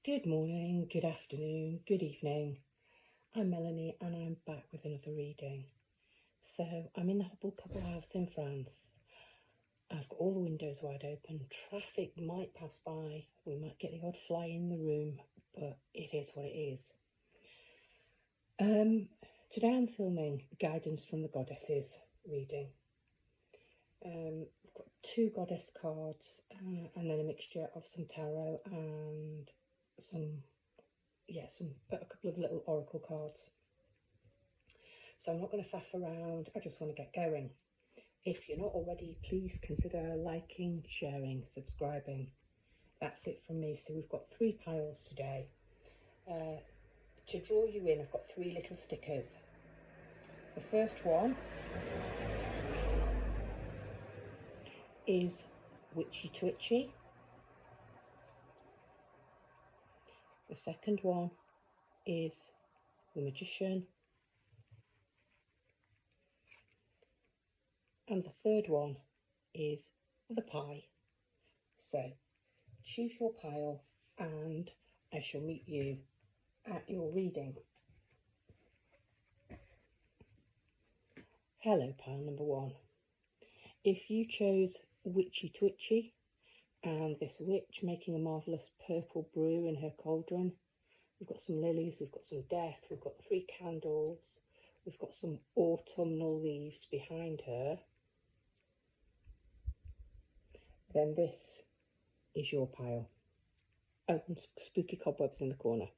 Good morning, good afternoon, good evening. I'm Melanie and I'm back with another reading. So I'm in the Hubble house in France. I've got all the windows wide open. Traffic might pass by. We might get the odd fly in the room, but it is what it is. Today I'm filming Guidance from the Goddesses reading. I've got 2 goddess cards and then a mixture of some tarot and a couple of little oracle cards. So I'm not going to faff around, I just want to get going. If you're not already, please consider liking, sharing, subscribing. That's it from me. So we've got 3 piles today. To draw you in, I've got 3 little stickers. The first one is Witchy Twitchy. The second one is the Magician. And the third one is the Pie. So choose your pile and I shall meet you at your reading. Hello, pile number 1. If you chose Witchy Twitchy and this witch making a marvellous purple brew in her cauldron, we've got some lilies, we've got some death, we've got 3 candles, we've got some autumnal leaves behind her, then this is your pile. Oh, and spooky cobwebs in the corner.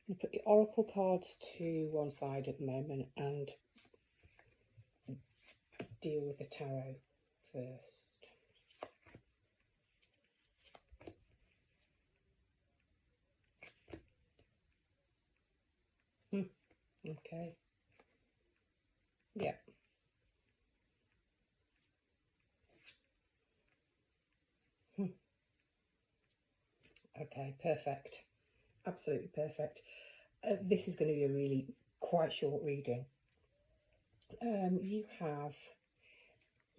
I'm going to put the oracle cards to one side at the moment and deal with the tarot first. Okay. Yeah. Okay, perfect. Absolutely perfect. This is going to be a really quite short reading. You have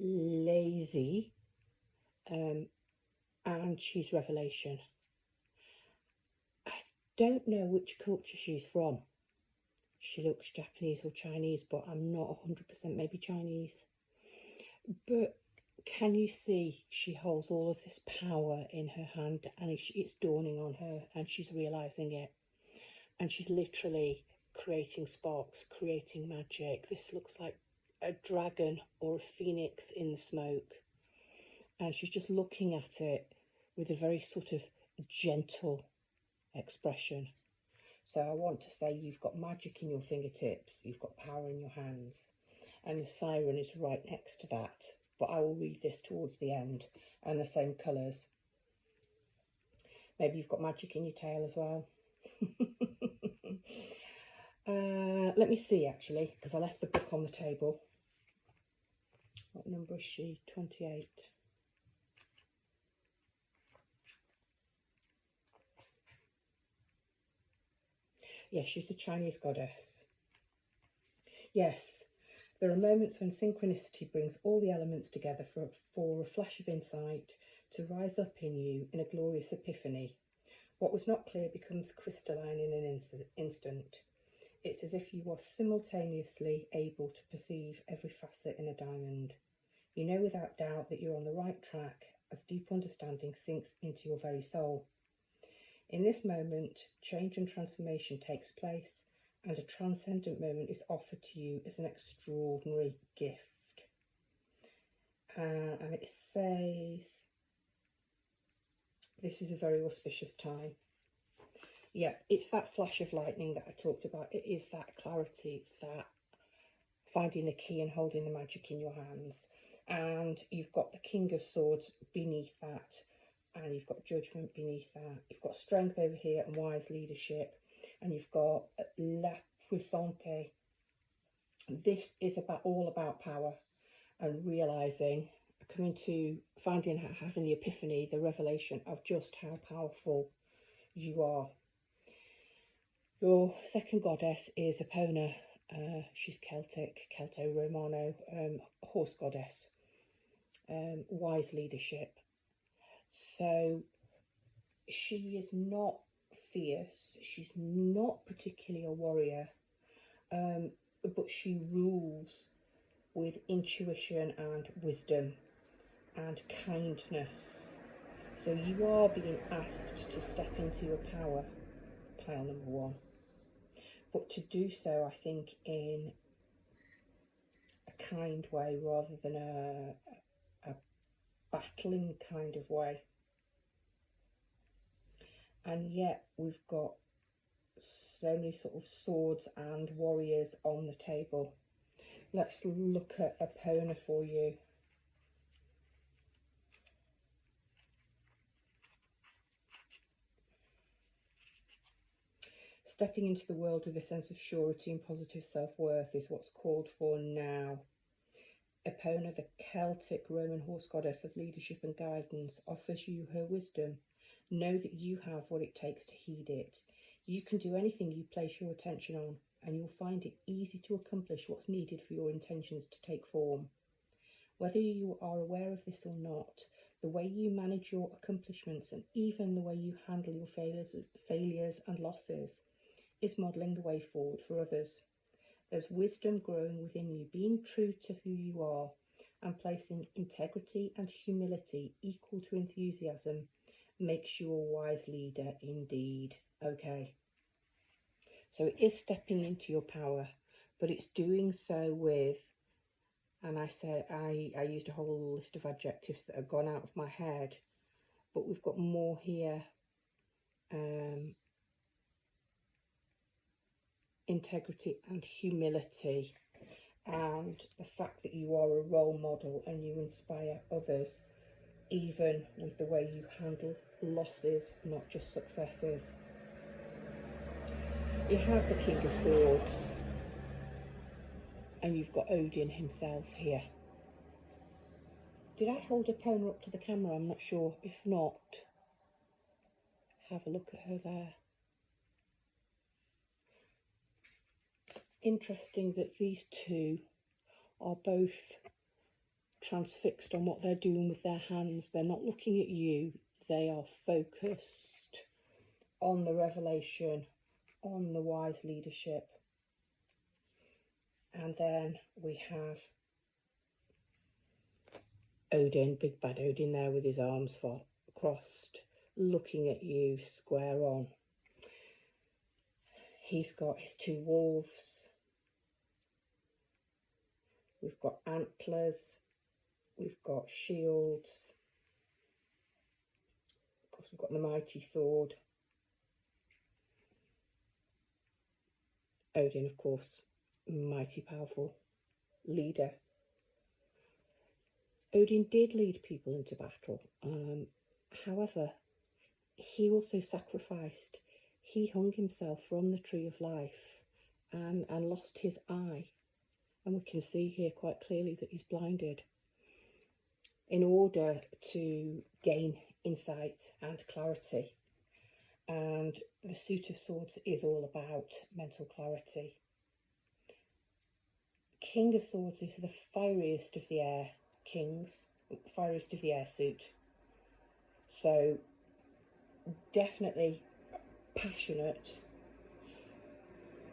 Lazy and she's Revelation. I don't know which culture she's from. She looks Japanese or Chinese, but I'm not 100%, maybe Chinese. But can you see she holds all of this power in her hand and it's dawning on her and she's realising it. And she's literally creating sparks, creating magic. This looks like a dragon or a phoenix in the smoke. And she's just looking at it with a very sort of gentle expression. So I want to say you've got magic in your fingertips, you've got power in your hands, and the siren is right next to that. But I will read this towards the end, and the same colours. Maybe you've got magic in your tail as well. Let me see actually, because I left the book on the table. What number is she? 28. Yes, she's a Chinese goddess. Yes, there are moments when synchronicity brings all the elements together for a flash of insight to rise up in you in a glorious epiphany. What was not clear becomes crystalline in an instant. It's as if you are simultaneously able to perceive every facet in a diamond. You know without doubt that you're on the right track as deep understanding sinks into your very soul. In this moment, change and transformation takes place, and a transcendent moment is offered to you as an extraordinary gift. And it says, this is a very auspicious time. Yeah, it's that flash of lightning that I talked about. It is that clarity. It's that finding the key and holding the magic in your hands. And you've got the King of Swords beneath that. And you've got Judgment beneath that. You've got Strength over here and Wise Leadership. And you've got La Puissante. This is all about power and realising, having the epiphany, the revelation of just how powerful you are. Your second goddess is Epona. She's Celtic, Celto-Romano, horse goddess. Wise Leadership. So she is not fierce, she's not particularly a warrior, but she rules with intuition and wisdom and kindness. So you are being asked to step into your power, pile number one, but to do so, I think, in a kind way rather than a battling kind of way. And yet we've got so many sort of swords and warriors on the table. Let's look at Epona for you. Stepping into the world with a sense of surety and positive self-worth is what's called for now. Epona, the Celtic Roman horse goddess of leadership and guidance, offers you her wisdom. Know that you have what it takes to heed it. You can do anything you place your attention on, and you'll find it easy to accomplish what's needed for your intentions to take form. Whether you are aware of this or not, the way you manage your accomplishments and even the way you handle your failures and losses is modelling the way forward for others. There's wisdom growing within you. Being true to who you are and placing integrity and humility equal to enthusiasm makes you a wise leader indeed. Okay, so it is stepping into your power, but it's doing so with, and I used a whole list of adjectives that have gone out of my head, but we've got more here. Integrity and humility, and the fact that you are a role model and you inspire others, even with the way you handle losses, not just successes. You have the King of Swords, and you've got Odin himself here. Did I hold Epona up to the camera? I'm not sure. If not, have a look at her there. Interesting that these two are both transfixed on what they're doing with their hands. They're not looking at you, they are focused on the revelation, on the wise leadership. And then we have Odin, big bad Odin there with his arms crossed, looking at you square on. He's got his two wolves. We've got antlers. We've got shields. Of course, we've got the mighty sword. Odin, of course, mighty powerful leader. Odin did lead people into battle. However, he also sacrificed. He hung himself from the tree of life and lost his eye. And we can see here quite clearly that he's blinded, in order to gain insight and clarity. And the suit of swords is all about mental clarity. King of Swords is the fieriest of the air kings, fieriest of the air suit. So definitely passionate,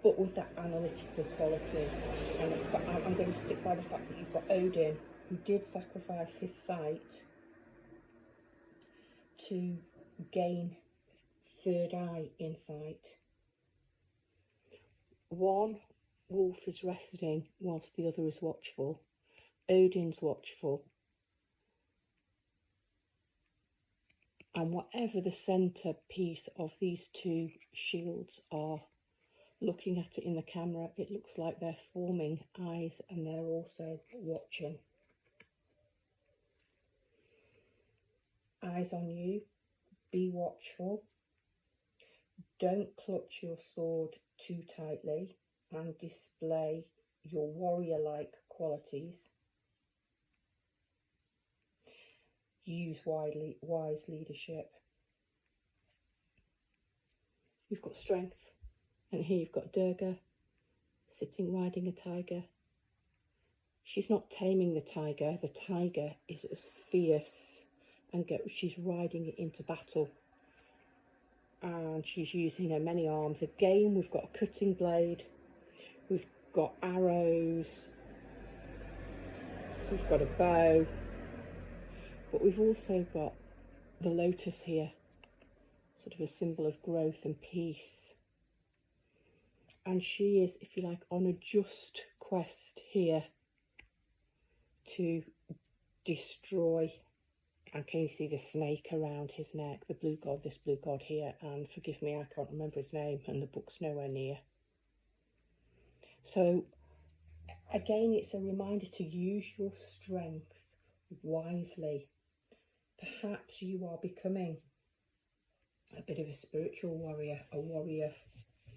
but with that analytical quality. And I'm going to stick by the fact that you've got Odin, who did sacrifice his sight to gain third eye insight. One wolf is resting whilst the other is watchful. Odin's watchful. And whatever the centrepiece of these two shields are, looking at it in the camera, it looks like they're forming eyes and they're also watching. Eyes on you, be watchful. Don't clutch your sword too tightly and display your warrior-like qualities. Use wise leadership. You've got strength, and here you've got Durga sitting riding a tiger. She's not taming the tiger is as fierce and she's riding it into battle. And she's using her many arms. Again, we've got a cutting blade, we've got arrows, we've got a bow, but we've also got the lotus here, sort of a symbol of growth and peace. And she is, if you like, on a just quest here to destroy. And can you see the snake around his neck, the blue god, this blue god here? And forgive me, I can't remember his name, and the book's nowhere near. So again, it's a reminder to use your strength wisely. Perhaps you are becoming a bit of a spiritual warrior, a warrior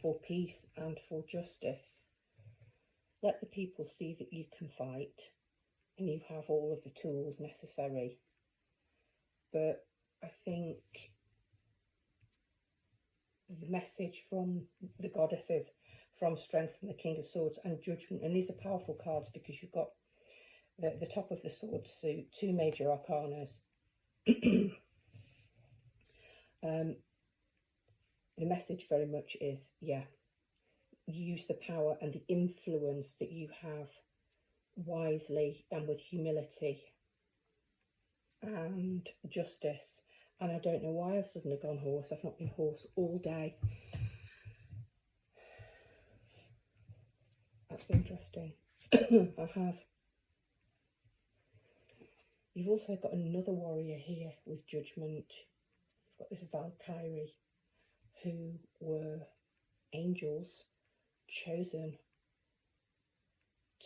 for peace and for justice. Let the people see that you can fight and you have all of the tools necessary. But I think the message from the goddesses, from Strength and the King of Swords and Judgment, and these are powerful cards because you've got the top of the sword suit, two major arcanas. The message very much is, yeah, use the power and the influence that you have wisely and with humility and justice. And I don't know why I've suddenly gone horse. I've not been horse all day. That's interesting. I have. You've also got another warrior here with Judgment. You've got this Valkyrie, who were angels chosen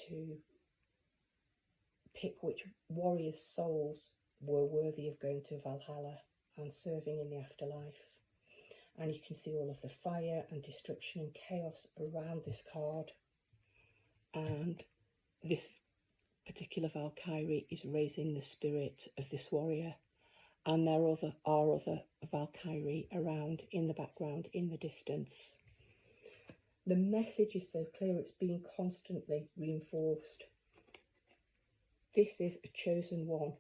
to pick which warriors' souls were worthy of going to Valhalla and serving in the afterlife. And you can see all of the fire and destruction and chaos around this card. And this particular Valkyrie is raising the spirit of this warrior. And there are other Valkyrie around in the background, in the distance. The message is so clear, it's being constantly reinforced. This is a chosen one,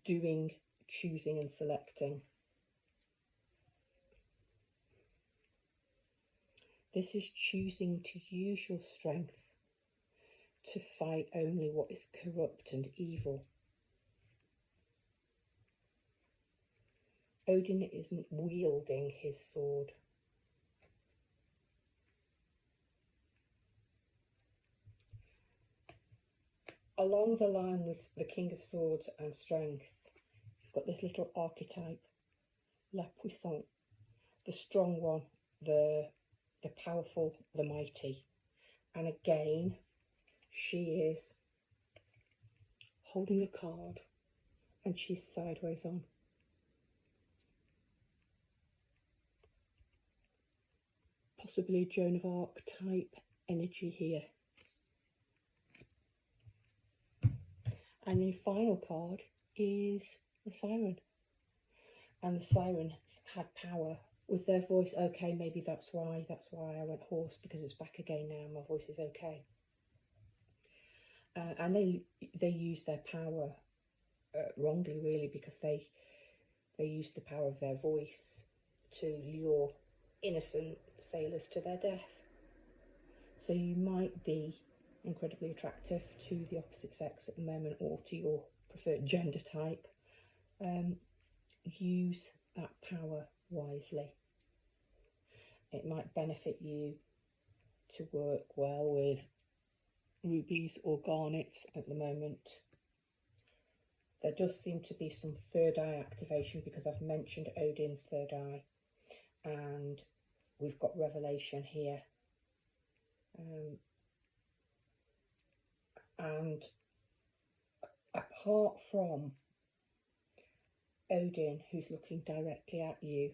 doing, choosing and selecting. This is choosing to use your strength to fight only what is corrupt and evil. Odin isn't wielding his sword. Along the line with the King of Swords and Strength, you've got this little archetype, La Puissante, the strong one, the powerful, the mighty. And again, she is holding a card and she's sideways on. Possibly Joan of Arc type energy here. And the final card is the Siren. And the Siren had power with their voice. Okay, maybe that's why I went horse, because it's back again now, my voice is okay. And they use their power wrongly, really, because they use the power of their voice to lure innocent sailors to their death. So you might be incredibly attractive to the opposite sex at the moment, or to your preferred gender type. Use that power wisely. It might benefit you to work well with rubies or garnets at the moment. There does seem to be some third eye activation, because I've mentioned Odin's third eye, and we've got revelation here. And apart from Odin, who's looking directly at you,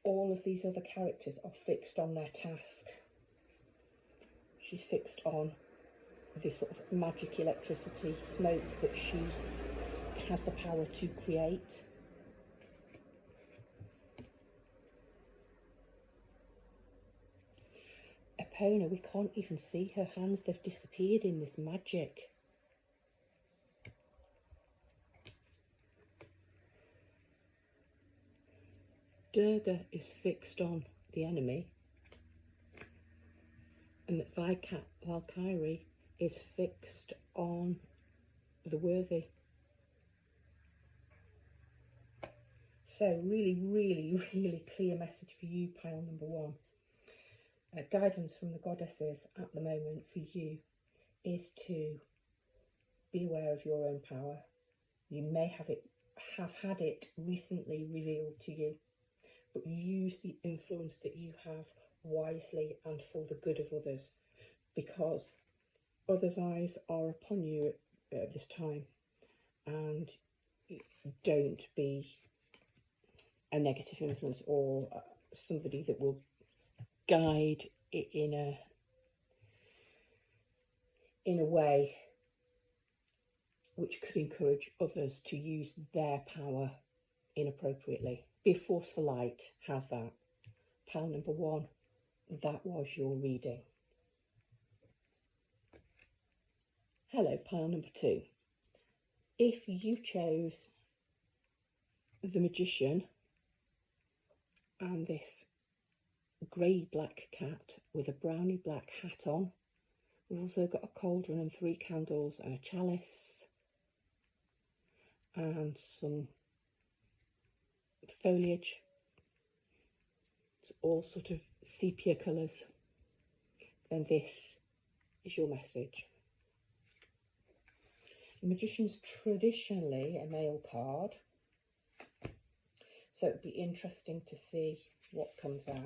all of these other characters are fixed on their task. She's fixed on this sort of magic electricity, smoke that she has the power to create. Epona, we can't even see her hands, they've disappeared in this magic. Durga is fixed on the enemy, and that Valkyrie is fixed on the worthy. So really, really, really clear message for you, pile number one. Guidance from the goddesses at the moment for you is to be aware of your own power. You may have had it recently revealed to you, but use the influence that you have wisely and for the good of others, because others' eyes are upon you at this time, and don't be a negative influence or somebody that will guide it in a way which could encourage others to use their power inappropriately. Be a force for light. How's that? Pile number one, that was your reading. Hello, pile number two. If you chose the Magician and this grey black cat with a browny black hat on, we've also got a cauldron and 3 candles and a chalice and some foliage. It's all sort of sepia colours. Then this is your message. The Magician's traditionally a male card, so it'd be interesting to see what comes out.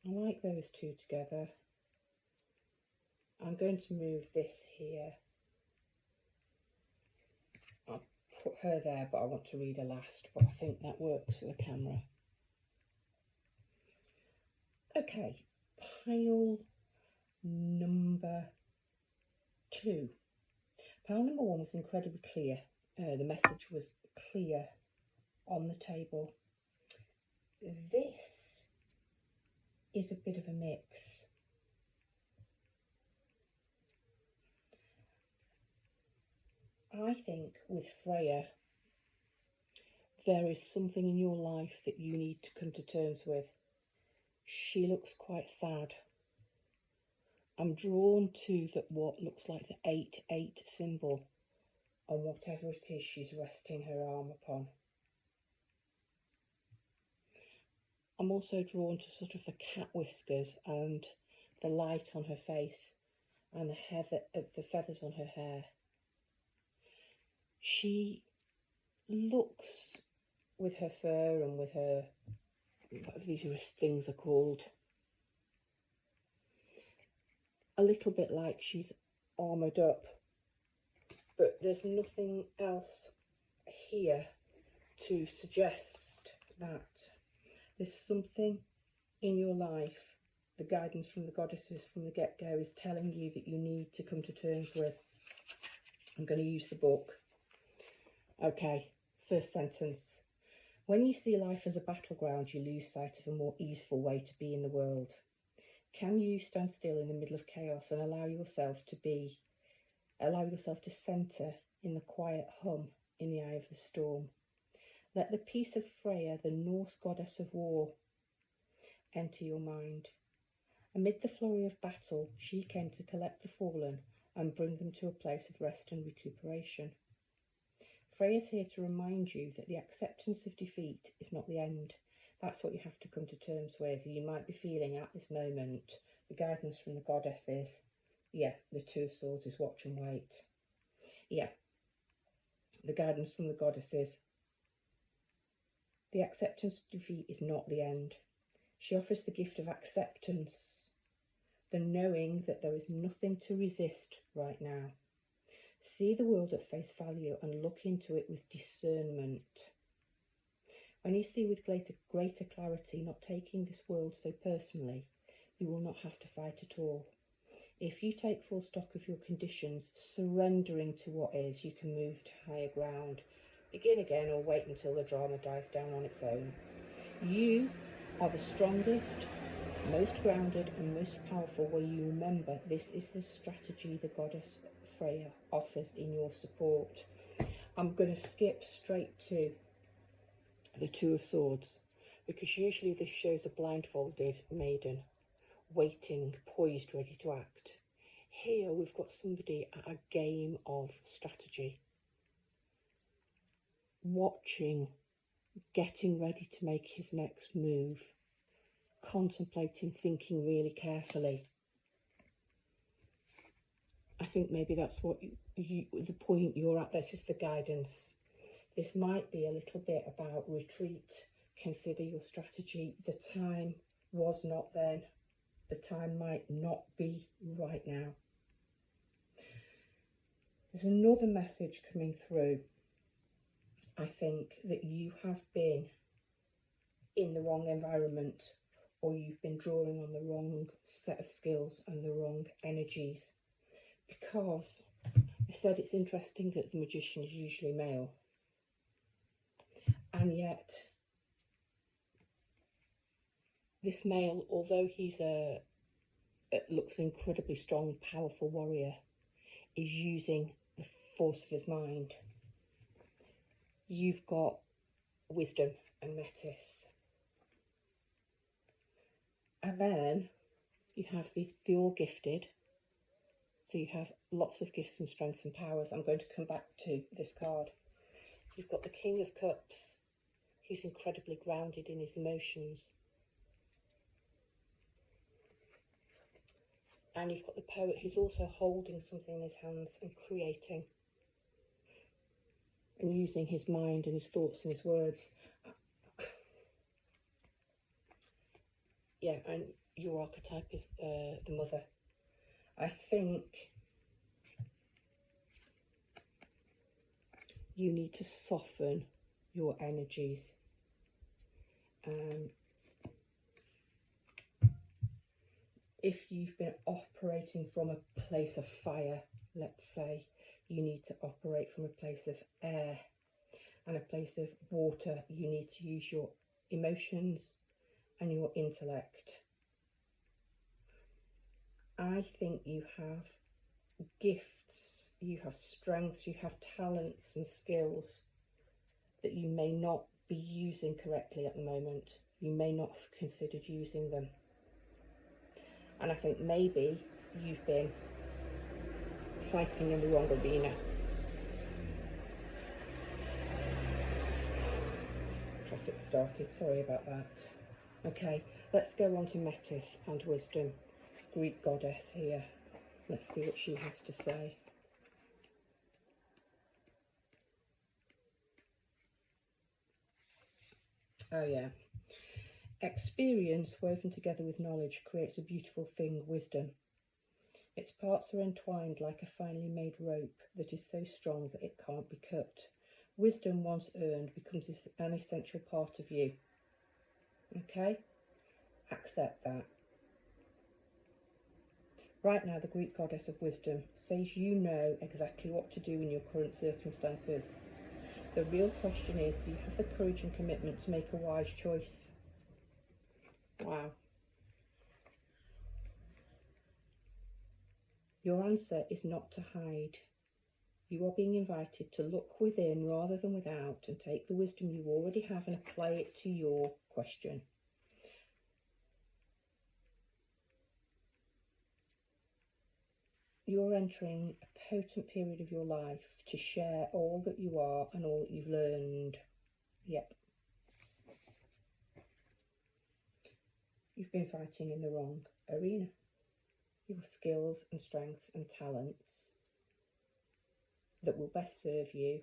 I like those two together. I'm going to move this here. I'll put her there, but I want to read her last, but I think that works for the camera. Okay, pile number two. Pile number one was incredibly clear. The message was clear on the table. This is a bit of a mix. I think with Freya, there is something in your life that you need to come to terms with. She looks quite sad. I'm drawn to that what looks like the 8-8 symbol on whatever it is she's resting her arm upon. I'm also drawn to sort of the cat whiskers and the light on her face and the feathers on her hair. She looks, with her fur and with her, whatever these things are called, a little bit like she's armoured up, but there's nothing else here to suggest that. There's something in your life, the guidance from the goddesses from the get-go is telling you that you need to come to terms with. I'm going to use the book. Okay, first sentence. When you see life as a battleground, you lose sight of a more easeful way to be in the world. Can you stand still in the middle of chaos and allow yourself to centre in the quiet hum in the eye of the storm? Let the peace of Freya, the Norse goddess of war, enter your mind. Amid the flurry of battle, she came to collect the fallen and bring them to a place of rest and recuperation. Freya's here to remind you that the acceptance of defeat is not the end. That's what you have to come to terms with. You might be feeling at this moment the guidance from the goddesses. Yeah, the Two of Swords is watch and wait. Yeah, the guidance from the goddesses. The acceptance of defeat is not the end. She offers the gift of acceptance, the knowing that there is nothing to resist right now. See the world at face value and look into it with discernment. When you see with greater clarity, not taking this world so personally, you will not have to fight at all. If you take full stock of your conditions, surrendering to what is, you can move to higher ground. Begin again or wait until the drama dies down on its own. You are the strongest, most grounded and most powerful, where you remember this is the strategy the goddess Freya offers in your support. I'm going to skip straight to the Two of Swords, because usually this shows a blindfolded maiden waiting, poised, ready to act. Here we've got somebody at a game of strategy, watching, getting ready to make his next move, contemplating, thinking really carefully. I think maybe that's what the point you're at. This is the guidance. This might be a little bit about retreat. Consider your strategy. The time was not then. The time might not be right now. There's another message coming through. I think that you have been in the wrong environment, or you've been drawing on the wrong set of skills and the wrong energies. Because I said it's interesting that the magician is usually male, and yet this male, although he's looks an incredibly strong, powerful warrior, is using the force of his mind. You've got wisdom and metis, and then you have the all gifted. So you have lots of gifts and strengths and powers. I'm going to come back to this card. You've got the King of Cups. He's incredibly grounded in his emotions. And you've got the Poet, who's also holding something in his hands and creating and using his mind and his thoughts and his words. Yeah, and your archetype is the Mother. I think you need to soften your energies. If you've been operating from a place of fire, let's say, you need to operate from a place of air and a place of water. You need to use your emotions and your intellect. I think you have gifts, you have strengths, you have talents and skills that you may not be using correctly at the moment. You may not have considered using them. And I think maybe you've been fighting in the wrong arena. Traffic started, sorry about that. Okay, let's go on to Metis and Wisdom. Greek goddess here. Let's see what she has to say. Oh yeah. Experience woven together with knowledge creates a beautiful thing, wisdom. Its parts are entwined like a finely made rope that is so strong that it can't be cut. Wisdom, once earned, becomes an essential part of you. Okay? Accept that. Right now, the Greek goddess of wisdom says you know exactly what to do in your current circumstances. The real question is, do you have the courage and commitment to make a wise choice? Wow. Your answer is not to hide. You are being invited to look within rather than without and take the wisdom you already have and apply it to your question. You're entering a potent period of your life to share all that you are and all that you've learned. Yep. You've been fighting in the wrong arena. Your skills and strengths and talents that will best serve you,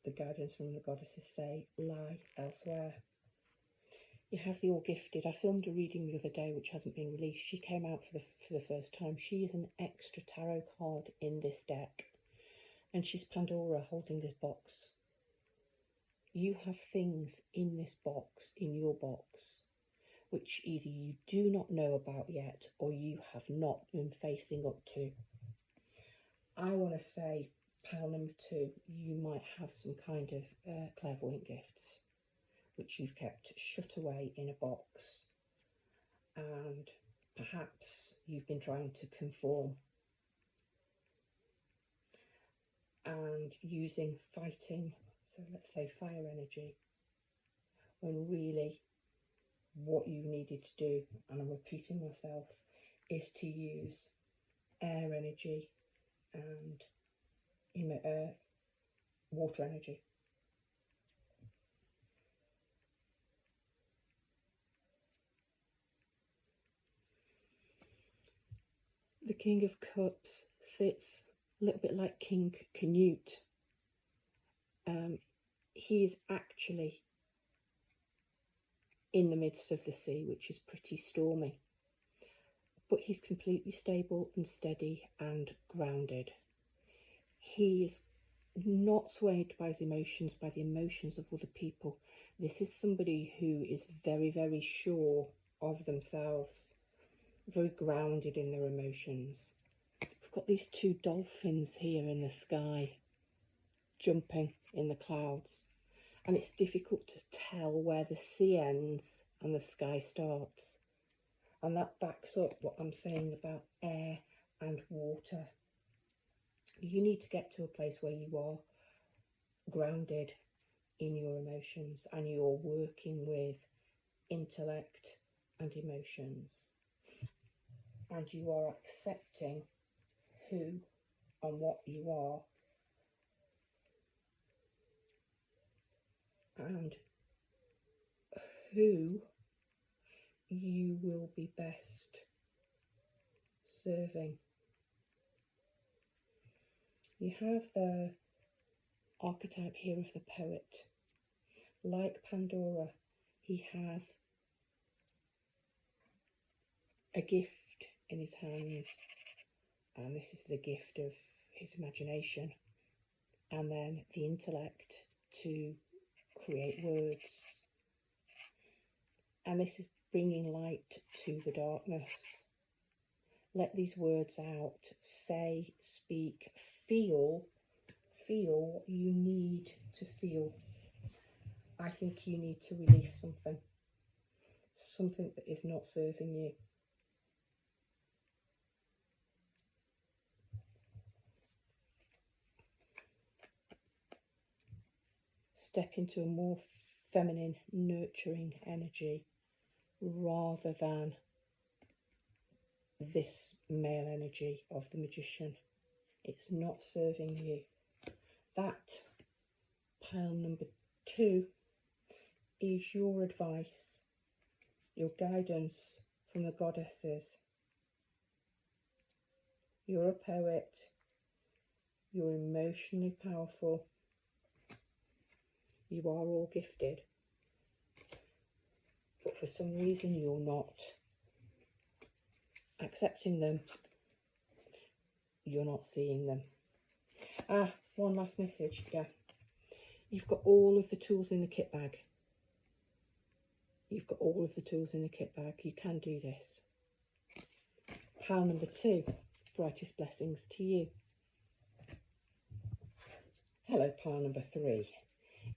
the guidance from the goddesses say, lie elsewhere. You have the All Gifted. I filmed a reading the other day which hasn't been released. She came out for the first time. She is an extra tarot card in this deck, and she's Pandora holding this box. You have things in this box, in your box, which either you do not know about yet or you have not been facing up to. I want to say, pile number 2, you might have some kind of clairvoyant gifts which you've kept shut away in a box. and perhaps you've been trying to conform and using fighting, so let's say fire energy, when really what you needed to do, and I'm repeating myself, is to use air energy and water energy. The King of Cups sits a little bit like King Canute. He is actually in the midst of the sea, which is pretty stormy, but he's completely stable and steady and grounded. He is not swayed by his emotions, by the emotions of other people. This is somebody who is very, very sure of themselves, very grounded in their emotions. We've got these two dolphins here in the sky, jumping in the clouds, and it's difficult to tell where the sea ends and the sky starts. And that backs up what I'm saying about air and water. You need to get to a place where you are grounded in your emotions and you're working with intellect and emotions, and you are accepting who and what you are, and who you will be best serving. You have the archetype here of the poet. Like Pandora, he has a gift in his hands, and this is the gift of his imagination, and then the intellect to create words. And this is bringing light to the darkness. Let these words out. Say, speak, feel what you need to feel. I think you need to release something that is not serving you. Step into a more feminine, nurturing energy rather than this male energy of the magician. It's not serving you. That pile number 2 is your advice, your guidance from the goddesses. You're a poet, you're emotionally powerful, you are all gifted, but for some reason you're not accepting them, you're not seeing them. One last message, you've got all of the tools in the kit bag. You've got all of the tools in the kit bag. You can do this. Pile number 2, brightest blessings to you. Hello, pile number 3.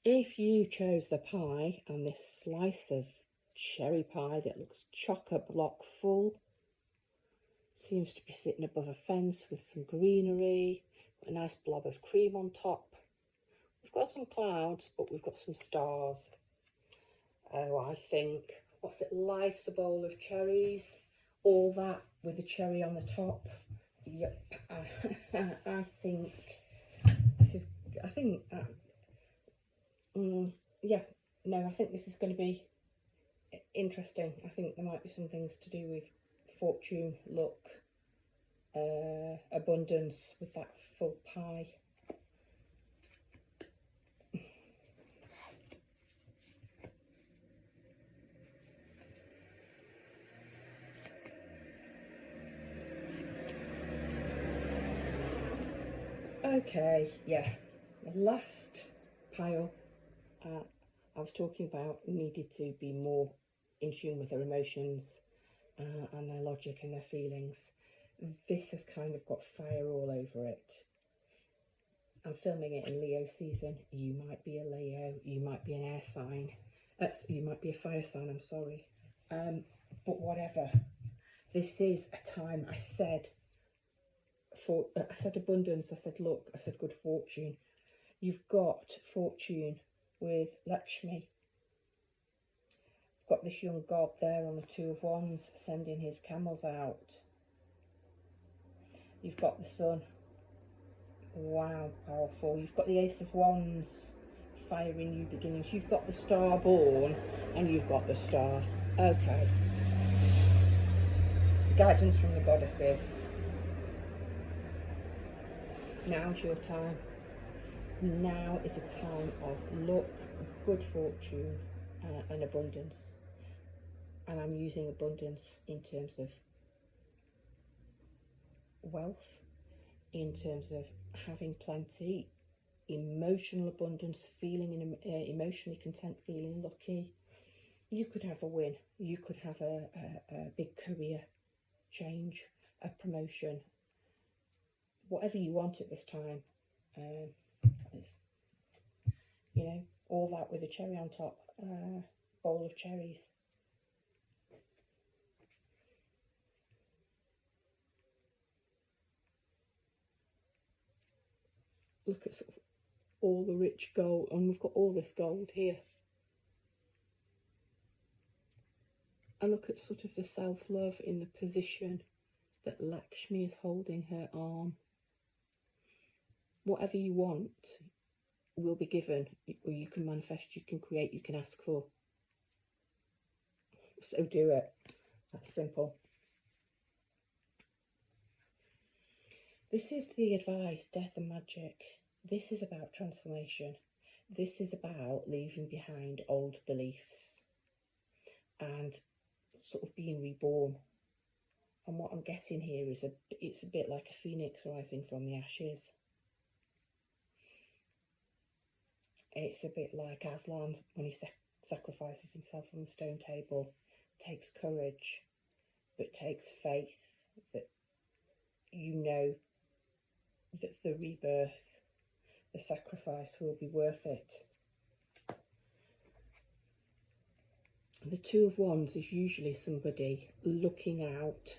If you chose the pie and this slice of cherry pie that looks chock-a-block full, seems to be sitting above a fence with some greenery, a nice blob of cream on top. We've got some clouds, but we've got some stars. Oh, I think, what's it, life's a bowl of cherries, all that with a cherry on the top. Yep, I think this is, I think this is going to be interesting. I think there might be some things to do with fortune, luck, abundance with that full pie. Okay, the last pile I was talking about needed to be more in tune with their emotions and their logic and their feelings. This has kind of got fire all over it. I'm filming it in Leo season. You might be a Leo, you might be an air sign, you might be a fire sign, I'm sorry. But whatever, this is a time. I said abundance. I said look. I said good fortune. You've got fortune with Lakshmi. Got this young god there on the Two of Wands sending his camels out. You've got the sun. Wow, powerful. You've got the Ace of Wands, fiery new beginnings. You've got the star born and you've got the star. Okay. Guidance from the goddesses. Now's your time. Now is a time of luck, good fortune, and abundance. And I'm using abundance in terms of wealth, in terms of having plenty, emotional abundance, feeling emotionally content, feeling lucky. You could have a win. You could have a big career change, a promotion, whatever you want at this time. You know, all that with a cherry on top, bowl of cherries. Look at sort of all the rich gold, and we've got all this gold here. And look at sort of the self-love in the position that Lakshmi is holding her arm. Whatever you want will be given, or you can manifest, you can create, you can ask for. So do it. That's simple. This is the advice, Death and Magic. This is about transformation. This is about leaving behind old beliefs and sort of being reborn. And what I'm getting here is it's a bit like a phoenix rising from the ashes. It's a bit like Aslan when he sacrifices himself on the stone table. It takes courage, but takes faith that you know that the rebirth, the sacrifice will be worth it. The Two of Wands is usually somebody looking out,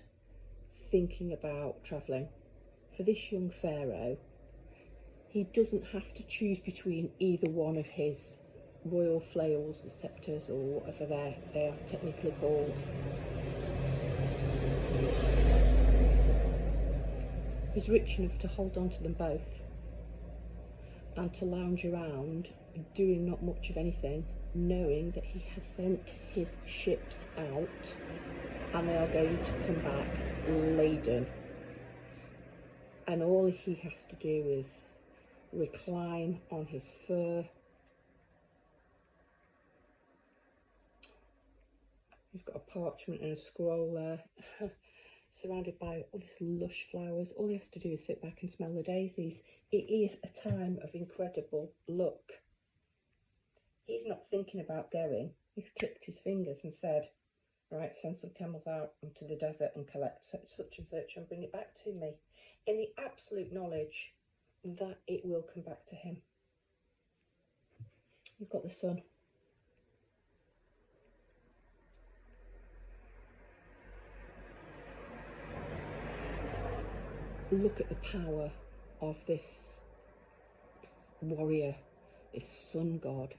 thinking about travelling. For this young pharaoh, he doesn't have to choose between either one of his royal flails or sceptres or whatever they are technically called. He's rich enough to hold on to them both and to lounge around doing not much of anything, knowing that he has sent his ships out and they are going to come back laden. And all he has to do is recline on his fur. He's got a parchment and a scroll there, surrounded by all these lush flowers. All he has to do is sit back and smell the daisies. It is a time of incredible luck. He's not thinking about going. He's clicked his fingers and said, right, send some camels out into the desert and collect such and such and bring it back to me, in the absolute knowledge that it will come back to him. You've got the sun. Look at the power of this warrior, this sun god,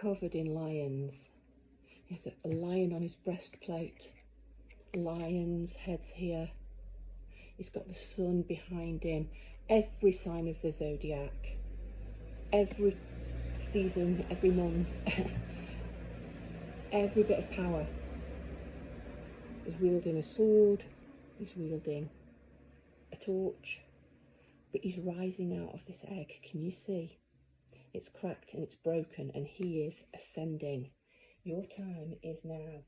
covered in lions. He has a lion on his breastplate, lion's heads here. He's got the sun behind him. Every sign of the zodiac, every season, every month, every bit of power. He's wielding a sword, he's wielding a torch, but he's rising out of this egg. Can you see? It's cracked and it's broken, and he is ascending. Your time is now.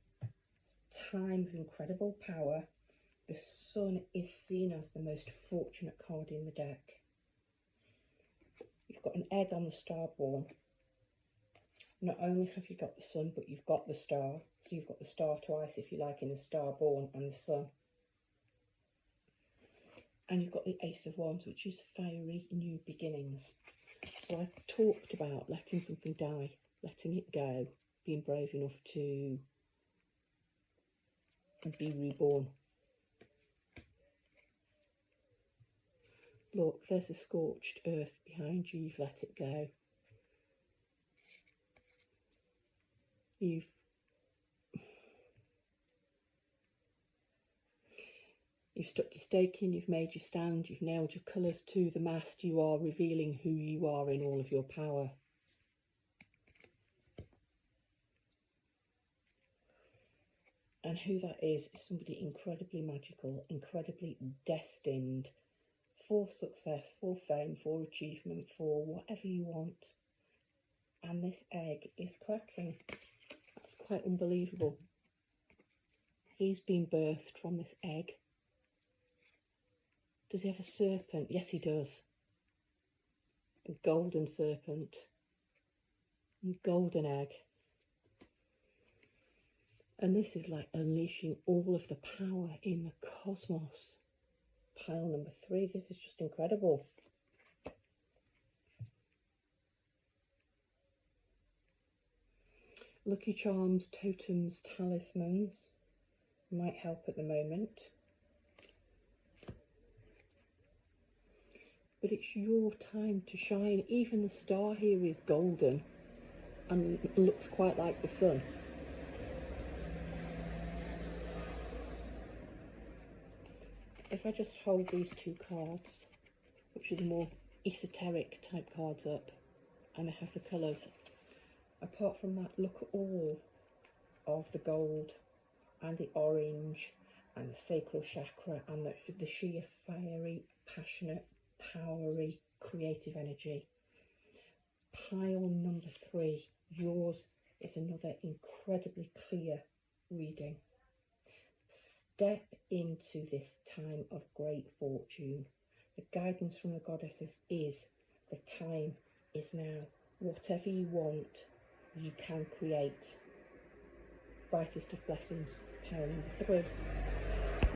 Time of incredible power. The sun is seen as the most fortunate card in the deck. You've got an egg on the star born. Not only have you got the sun, but you've got the star. So you've got the star twice, if you like, in the star born and the sun. And you've got the Ace of Wands, which is fiery new beginnings. So I've talked about letting something die, letting it go, been brave enough to be reborn. Look, there's the scorched earth behind you. You've let it go. You've stuck your stake in, you've made your stand, you've nailed your colours to the mast. You are revealing who you are in all of your power. And who that is somebody incredibly magical, incredibly destined for success, for fame, for achievement, for whatever you want. And this egg is cracking. That's quite unbelievable. He's been birthed from this egg. Does he have a serpent? Yes, he does. A golden serpent. A golden egg. And this is like unleashing all of the power in the cosmos. Pile number 3. This is just incredible. Lucky charms, totems, talismans might help at the moment. But it's your time to shine. Even the star here is golden and looks quite like the sun. If I just hold these 2 cards, which are the more esoteric type cards up, and I have the colours, apart from that, look at all of the gold and the orange and the sacral chakra and the sheer fiery, passionate, powery, creative energy. Pile number 3, yours is another incredibly clear reading. Step into this time of great fortune. The guidance from the goddesses is the time is now. Whatever you want, you can create. Brightest of blessings, pile number 3.